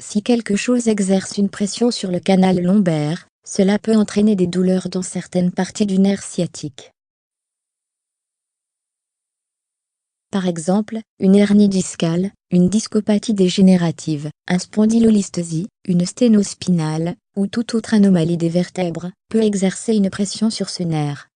Si quelque chose exerce une pression sur le canal lombaire, cela peut entraîner des douleurs dans certaines parties du nerf sciatique. Par exemple, une hernie discale, une discopathie dégénérative, un spondylolisthésie, une sténose spinale, ou toute autre anomalie des vertèbres, peut exercer une pression sur ce nerf.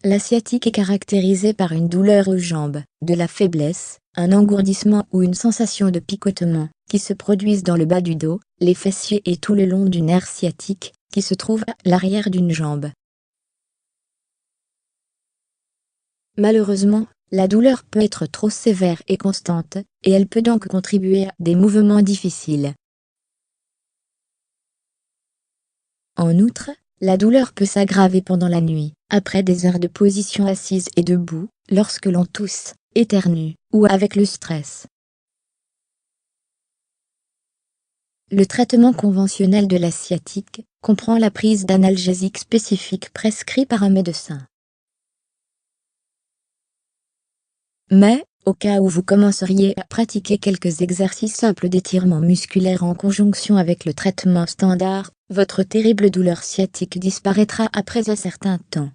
La sciatique est caractérisée par une douleur aux jambes, de la faiblesse, un engourdissement ou une sensation de picotement, qui se produisent dans le bas du dos, les fessiers et tout le long du nerf sciatique, qui se trouve à l'arrière d'une jambe. Malheureusement, la douleur peut être trop sévère et constante, et elle peut donc contribuer à des mouvements difficiles. En outre, la douleur peut s'aggraver pendant la nuit, après des heures de position assise et debout, lorsque l'on tousse, éternue, ou avec le stress. Le traitement conventionnel de la sciatique comprend la prise d'analgésiques spécifiques prescrits par un médecin. Mais, au cas où vous commenceriez à pratiquer quelques exercices simples d'étirement musculaire en conjonction avec le traitement standard, votre terrible douleur sciatique disparaîtra après un certain temps.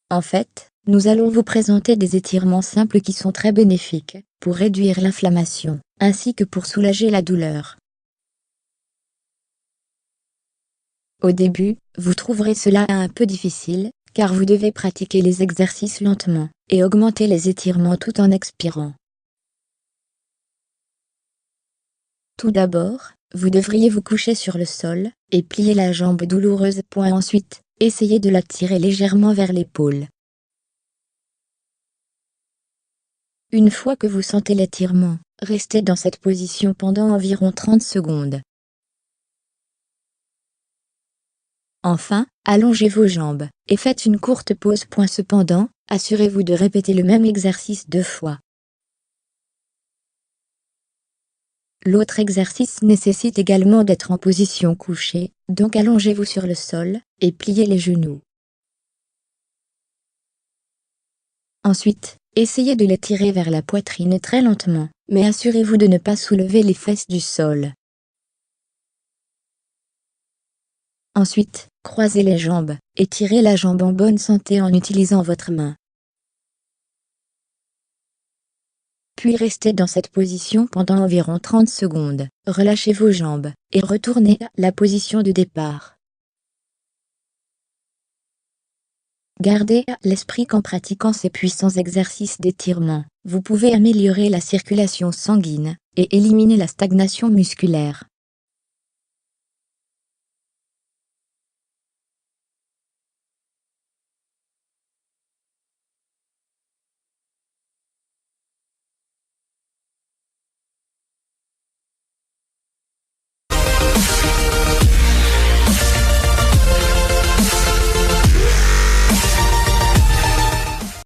En fait, nous allons vous présenter des étirements simples qui sont très bénéfiques pour réduire l'inflammation, ainsi que pour soulager la douleur. Au début, vous trouverez cela un peu difficile, car vous devez pratiquer les exercices lentement, et augmenter les étirements tout en expirant. Tout d'abord, vous devriez vous coucher sur le sol, et plier la jambe douloureuse. Ensuite, essayez de la tirer légèrement vers l'épaule. Une fois que vous sentez l'étirement, restez dans cette position pendant environ 30 secondes. Enfin, allongez vos jambes, et faites une courte pause. Cependant, assurez-vous de répéter le même exercice 2 fois. L'autre exercice nécessite également d'être en position couchée, donc allongez-vous sur le sol, et pliez les genoux. Ensuite, essayez de les tirer vers la poitrine très lentement, mais assurez-vous de ne pas soulever les fesses du sol. Ensuite, croisez les jambes, et tirez la jambe en bonne santé en utilisant votre main. Puis restez dans cette position pendant environ 30 secondes, relâchez vos jambes, et retournez à la position de départ. Gardez à l'esprit qu'en pratiquant ces puissants exercices d'étirement, vous pouvez améliorer la circulation sanguine, et éliminer la stagnation musculaire.